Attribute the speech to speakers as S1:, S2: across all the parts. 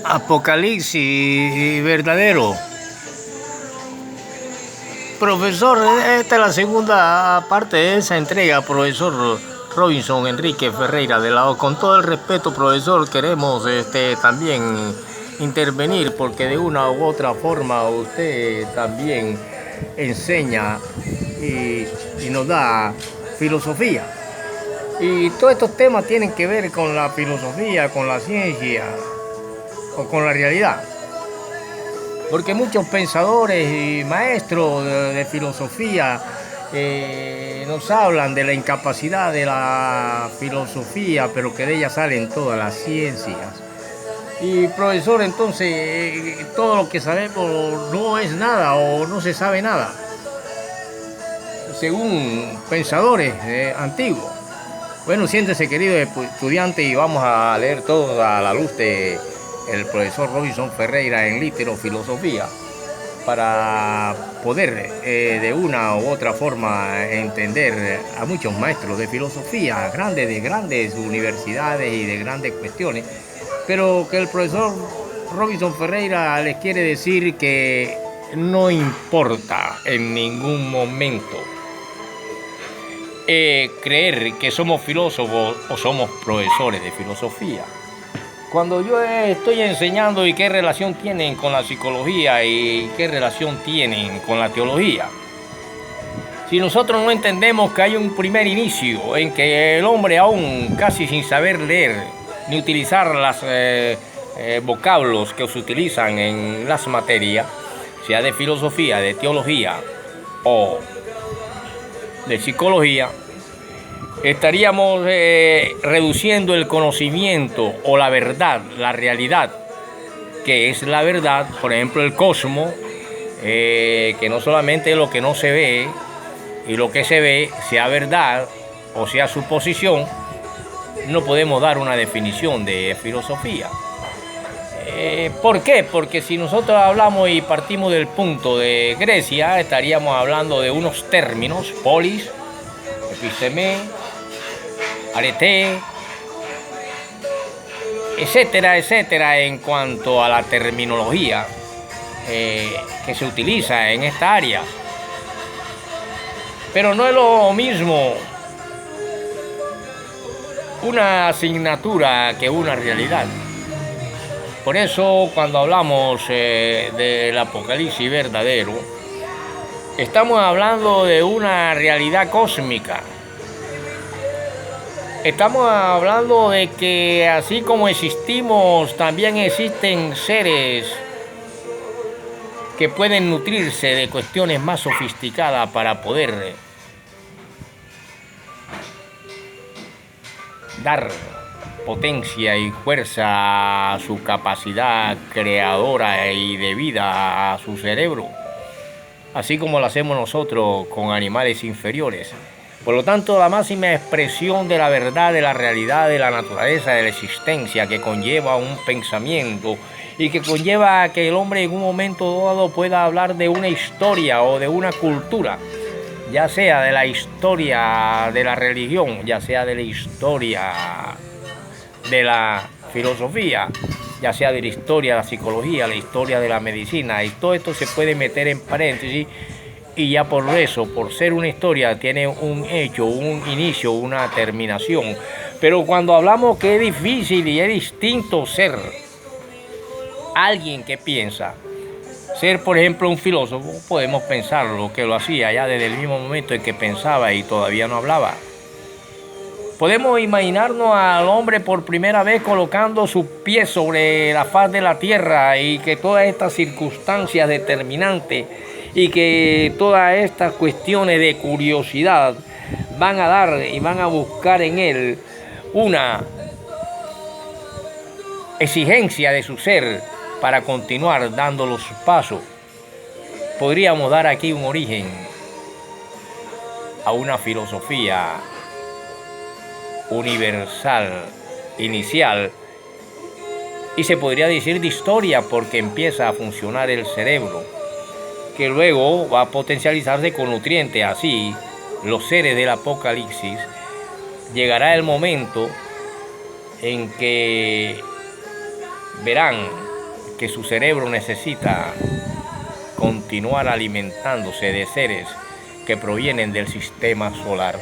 S1: Apocalipsis verdadero. Profesor, esta es la segunda parte de esa entrega, profesor Robinson Enrique Ferreira de la O. Con todo el respeto, profesor, queremos también intervenir porque de una u otra forma usted también enseña y nos da filosofía. Y todos estos temas tienen que ver con la filosofía, con la ciencia o con la realidad. Porque muchos pensadores y maestros de filosofía nos hablan de la incapacidad de la filosofía, pero que de ella salen todas las ciencias. Y profesor, entonces, todo lo que sabemos no es nada o no se sabe nada, según pensadores antiguos. Bueno, siéntese, querido estudiante, y vamos a leer todo a la luz de el profesor Robinson Ferreira en Literofilosofía, para poder de una u otra forma entender a muchos maestros de filosofía, de grandes universidades y de grandes cuestiones, pero que el profesor Robinson Ferreira les quiere decir que no importa en ningún momento creer que somos filósofos o somos profesores de filosofía. Cuando yo estoy enseñando y qué relación tienen con la psicología y qué relación tienen con la teología. Si nosotros no entendemos que hay un primer inicio en que el hombre, aún casi sin saber leer ni utilizar los vocablos que se utilizan en las materias, sea de filosofía, de teología o de psicología, estaríamos reduciendo el conocimiento o la verdad, la realidad, que es la verdad, por ejemplo el cosmos, que no solamente lo que no se ve y lo que se ve sea verdad o sea suposición. No podemos dar una definición de filosofía. ¿Por qué? Porque si nosotros hablamos y partimos del punto de Grecia, estaríamos hablando de unos términos: polis, episteme, arete, etcétera, etcétera, en cuanto a la terminología que se utiliza en esta área. Pero no es lo mismo una asignatura que una realidad. Por eso, cuando hablamos del Apocalipsis verdadero, estamos hablando de una realidad cósmica. Estamos hablando de que así como existimos, también existen seres que pueden nutrirse de cuestiones más sofisticadas para poder dar potencia y fuerza a su capacidad creadora y de vida a su cerebro, así como lo hacemos nosotros con animales inferiores. Por lo tanto, la máxima expresión de la verdad, de la realidad, de la naturaleza, de la existencia, que conlleva un pensamiento y que conlleva a que el hombre en un momento dado pueda hablar de una historia o de una cultura, ya sea de la historia de la religión, ya sea de la historia de la filosofía, ya sea de la historia de la psicología, la historia de la medicina, y todo esto se puede meter en paréntesis, y ya por eso, por ser una historia, tiene un hecho, un inicio, una terminación. Pero cuando hablamos que es difícil y es distinto ser alguien que piensa, ser por ejemplo un filósofo, podemos pensarlo, que lo hacía ya desde el mismo momento en que pensaba y todavía no hablaba. Podemos imaginarnos al hombre por primera vez colocando sus pies sobre la faz de la tierra, y que todas estas circunstancias determinantes y que todas estas cuestiones de curiosidad van a dar y van a buscar en él una exigencia de su ser para continuar dando los pasos. Podríamos dar aquí un origen a una filosofía universal, inicial, y se podría decir de historia, porque empieza a funcionar el cerebro, que luego va a potencializarse con nutrientes. Así, los seres del Apocalipsis, llegará el momento en que verán que su cerebro necesita continuar alimentándose de seres que provienen del sistema solar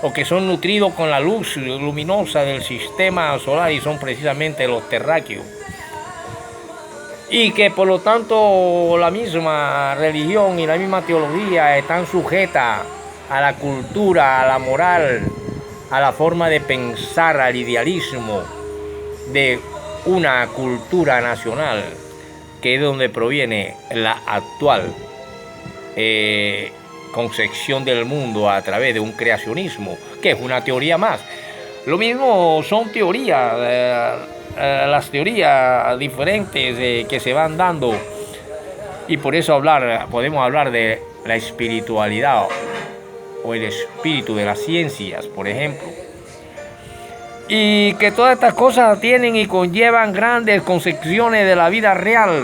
S1: o que son nutridos con la luz luminosa del sistema solar y son precisamente los terráqueos. Y que por lo tanto la misma religión y la misma teología están sujetas a la cultura, a la moral, a la forma de pensar, al idealismo de una cultura nacional, que es donde proviene la actual concepción del mundo a través de un creacionismo, que es una teoría más. Lo mismo son teorías, las teorías diferentes que se van dando, y por eso podemos hablar de la espiritualidad o el espíritu de las ciencias, por ejemplo. Y que todas estas cosas tienen y conllevan grandes concepciones de la vida real,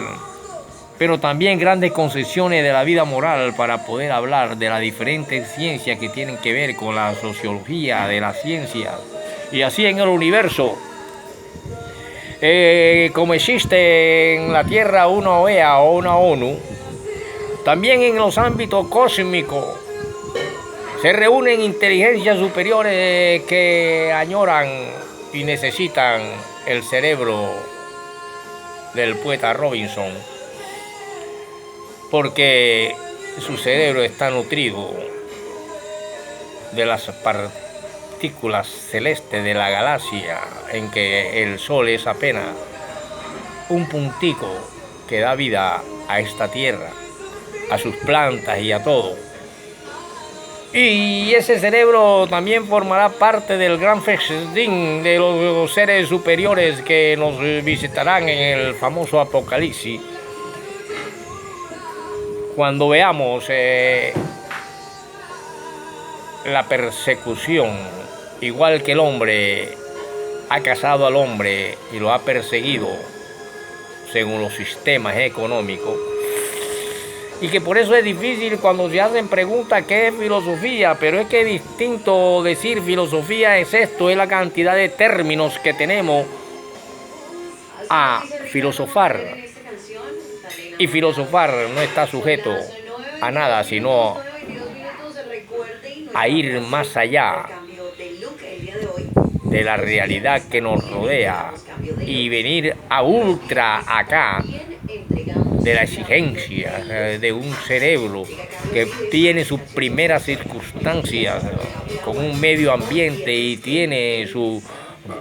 S1: pero también grandes concepciones de la vida moral, para poder hablar de las diferentes ciencias que tienen que ver con la sociología de las ciencias. Y así en el universo, como existe en la Tierra una OEA o una ONU, también en los ámbitos cósmicos se reúnen inteligencias superiores que añoran y necesitan el cerebro del poeta Robinson, porque su cerebro está nutrido de las partículas celestes de la galaxia, en que el Sol es apenas un puntico que da vida a esta Tierra, a sus plantas y a todo. Y ese cerebro también formará parte del gran festín de los seres superiores que nos visitarán en el famoso Apocalipsis, cuando veamos la persecución, igual que el hombre ha cazado al hombre y lo ha perseguido según los sistemas económicos. Y que por eso es difícil cuando se hacen preguntas qué es filosofía, pero es que es distinto decir filosofía es esto, es la cantidad de términos que tenemos a filosofar. Y filosofar no está sujeto a nada, sino a ir más allá de la realidad que nos rodea y venir a ultra acá de la exigencia de un cerebro que tiene sus primeras circunstancias con un medio ambiente y tiene sus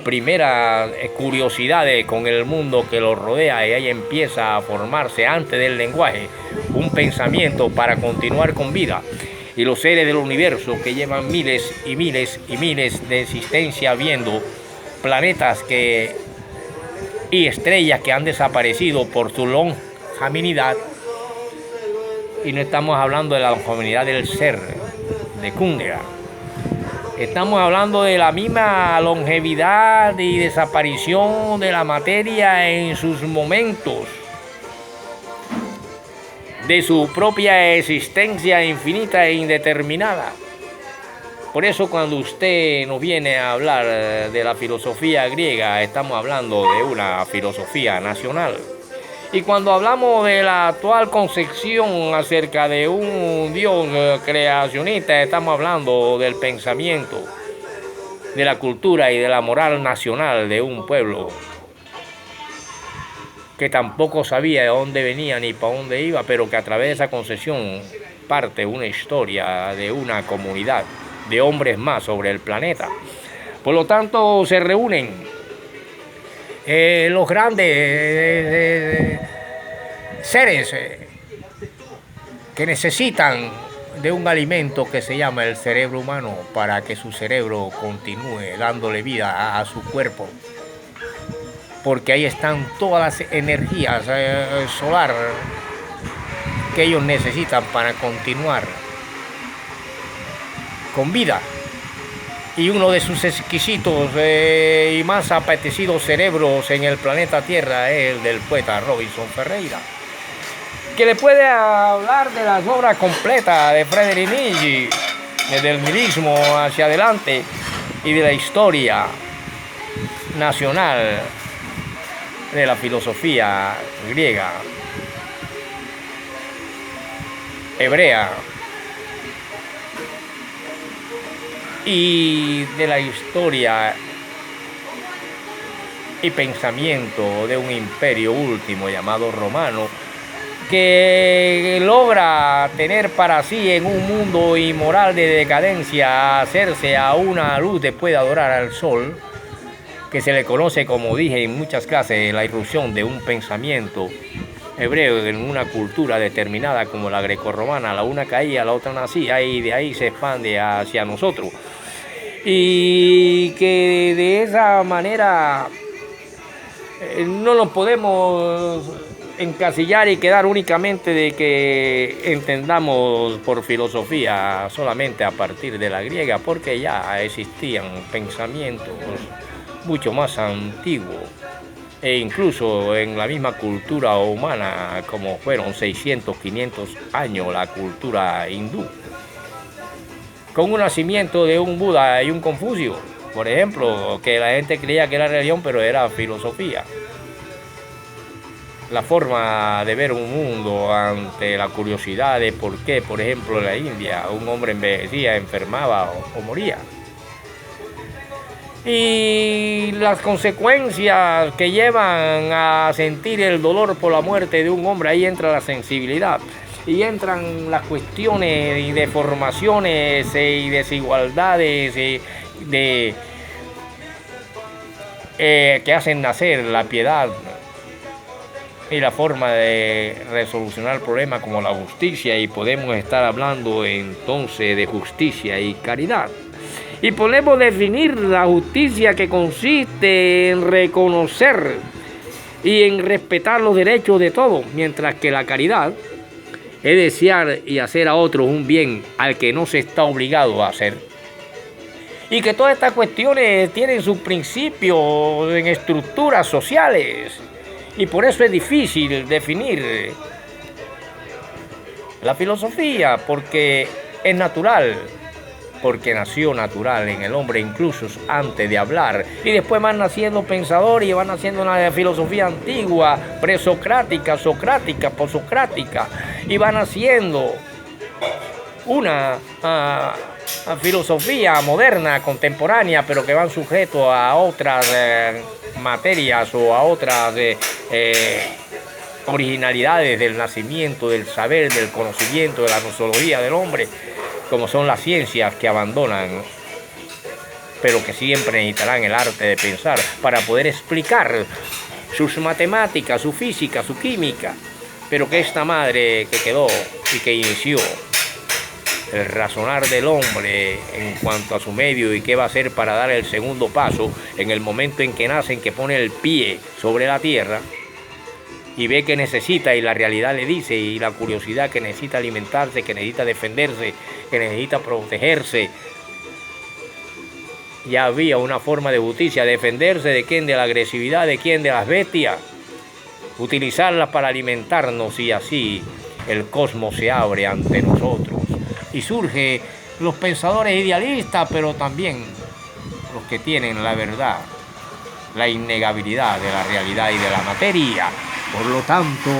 S1: primeras curiosidades con el mundo que lo rodea, y ahí empieza a formarse antes del lenguaje un pensamiento para continuar con vida. Y los seres del universo que llevan miles y miles y miles de existencia viendo planetas y estrellas que han desaparecido por su longevidad, y no estamos hablando de la longevidad del ser de Kundera, estamos hablando de la misma longevidad y desaparición de la materia en sus momentos de su propia existencia infinita e indeterminada. Por eso cuando usted nos viene a hablar de la filosofía griega, estamos hablando de una filosofía nacional. Y cuando hablamos de la actual concepción acerca de un Dios creacionista, estamos hablando del pensamiento, de la cultura y de la moral nacional de un pueblo que tampoco sabía de dónde venía ni para dónde iba, pero que a través de esa concepción parte una historia de una comunidad de hombres más sobre el planeta. Por lo tanto, se reúnen los grandes seres que necesitan de un alimento que se llama el cerebro humano para que su cerebro continúe dándole vida a su cuerpo, porque ahí están todas las energías solar que ellos necesitan para continuar con vida. Y uno de sus exquisitos y más apetecidos cerebros en el planeta Tierra es el del poeta Robinson Ferreira, que le puede hablar de las obras completas de Friedrich Nietzsche, desde el nihilismo hacia adelante, y de la historia nacional de la filosofía griega, hebrea y de la historia y pensamiento de un imperio último llamado romano, que logra tener para sí en un mundo inmoral de decadencia hacerse a una luz después de adorar al sol, que se le conoce, como dije en muchas clases, la irrupción de un pensamiento hebreo en una cultura determinada como la grecorromana. La una caía, la otra nacía y de ahí se expande hacia nosotros, y que de esa manera no nos podemos encasillar y quedar únicamente de que entendamos por filosofía solamente a partir de la griega, porque ya existían pensamientos mucho más antiguos, e incluso en la misma cultura humana, como fueron 600, 500 años la cultura hindú, con un nacimiento de un Buda y un Confucio, por ejemplo, que la gente creía que era religión, pero era filosofía. La forma de ver un mundo ante la curiosidad de por qué, por ejemplo, en la India un hombre envejecía, enfermaba o moría. Y las consecuencias que llevan a sentir el dolor por la muerte de un hombre, ahí entra la sensibilidad. Y entran las cuestiones y deformaciones y desigualdades que hacen nacer la piedad y la forma de resolucionar el problema como la justicia, y podemos estar hablando entonces de justicia y caridad. Y podemos definir la justicia, que consiste en reconocer y en respetar los derechos de todos, mientras que la caridad es desear y hacer a otros un bien al que no se está obligado a hacer. Y que todas estas cuestiones tienen sus principios en estructuras sociales, y por eso es difícil definir la filosofía, porque es natural, porque nació natural en el hombre incluso antes de hablar, y después van naciendo pensadores y van naciendo una filosofía antigua, presocrática, socrática, posocrática, y van naciendo una filosofía moderna, contemporánea, pero que van sujetos a otras materias o a otras originalidades del nacimiento, del saber, del conocimiento, de la nosología del hombre, como son las ciencias que abandonan, pero que siempre necesitarán el arte de pensar para poder explicar sus matemáticas, su física, su química, pero que esta madre que quedó y que inició el razonar del hombre en cuanto a su medio y qué va a hacer para dar el segundo paso en el momento en que nace, en que pone el pie sobre la tierra y ve que necesita, y la realidad le dice, y la curiosidad, que necesita alimentarse, que necesita defenderse, que necesita protegerse. Ya había una forma de justicia: defenderse de quién, de la agresividad, de quién, de las bestias, utilizarlas para alimentarnos, y así el cosmos se abre ante nosotros. Y surgen los pensadores idealistas, pero también los que tienen la verdad, la innegabilidad de la realidad y de la materia. Por lo tanto,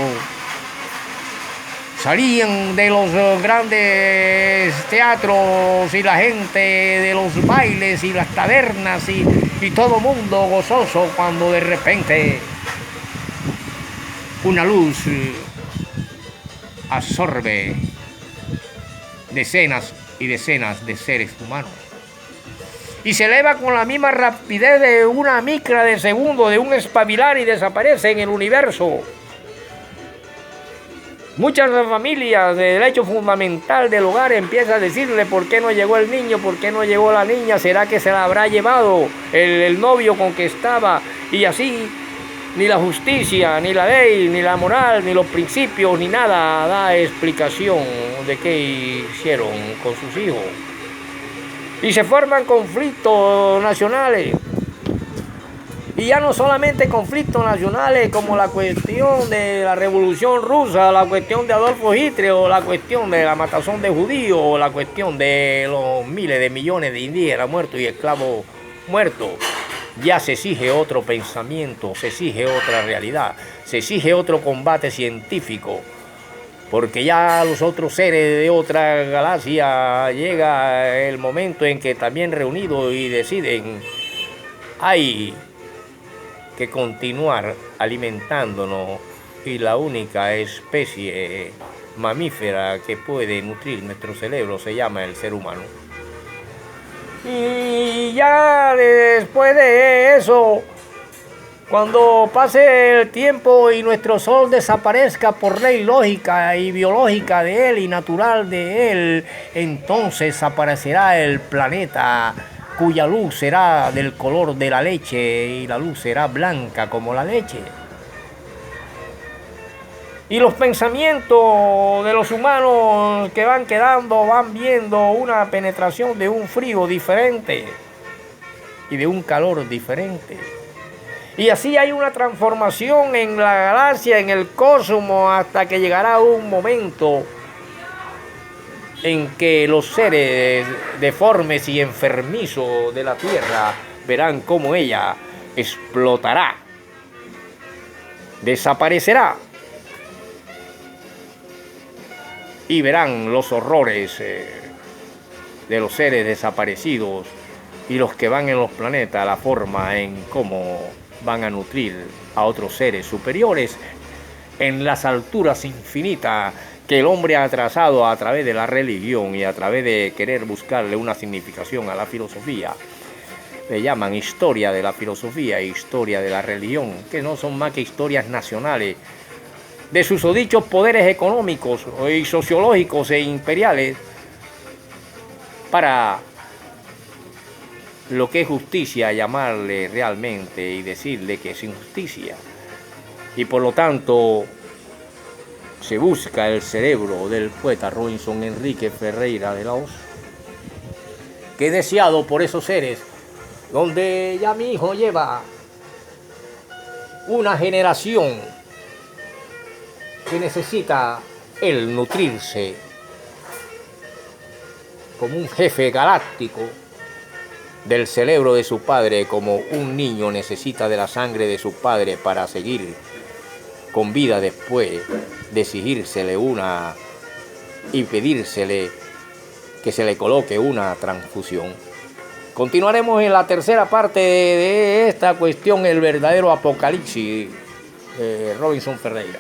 S1: salían de los grandes teatros y la gente de los bailes y las tabernas y todo mundo gozoso, cuando de repente una luz absorbe decenas y decenas de seres humanos y se eleva con la misma rapidez de una micra de segundo, de un espabilar, y desaparece en el universo. Muchas familias, de derecho fundamental del hogar, empiezan a decirle: ¿por qué no llegó el niño? ¿Por qué no llegó la niña? ¿Será que se la habrá llevado el novio con que estaba? Y así, ni la justicia, ni la ley, ni la moral, ni los principios, ni nada da explicación de qué hicieron con sus hijos. Y se forman conflictos nacionales. Y ya no solamente conflictos nacionales como la cuestión de la Revolución Rusa, la cuestión de Adolfo Hitler, o la cuestión de la matazón de judíos, o la cuestión de los miles de millones de indígenas muertos y esclavos muertos, ya se exige otro pensamiento, se exige otra realidad, se exige otro combate científico, porque ya los otros seres de otra galaxia llega el momento en que también reunidos y deciden, hay que continuar alimentándonos, y la única especie mamífera que puede nutrir nuestro cerebro se llama el ser humano. Y ya después de eso, cuando pase el tiempo y nuestro sol desaparezca por ley lógica y biológica de él y natural de él, entonces aparecerá el planeta cuya luz será del color de la leche y la luz será blanca como la leche. Y los pensamientos de los humanos que van quedando van viendo una penetración de un frío diferente y de un calor diferente. Y así hay una transformación en la galaxia, en el cosmos, hasta que llegará un momento en que los seres deformes y enfermizos de la Tierra verán cómo ella explotará, desaparecerá, y verán los horrores de los seres desaparecidos y los que van en los planetas, la forma en cómo van a nutrir a otros seres superiores en las alturas infinitas que el hombre ha trazado a través de la religión y a través de querer buscarle una significación a la filosofía. Le llaman historia de la filosofía e historia de la religión, que no son más que historias nacionales de susodichos poderes económicos y sociológicos e imperiales para lo que es justicia llamarle realmente y decirle que es injusticia. Y por lo tanto se busca el cerebro del poeta Robinson Enrique Ferreira de la Hoz, que es deseado por esos seres, donde ya mi hijo lleva una generación que necesita él nutrirse como un jefe galáctico del cerebro de su padre, como un niño necesita de la sangre de su padre para seguir con vida después de exigírsele una y pedírsele que se le coloque una transfusión. Continuaremos en la tercera parte de esta cuestión, el verdadero apocalipsis de Robinson Ferreira.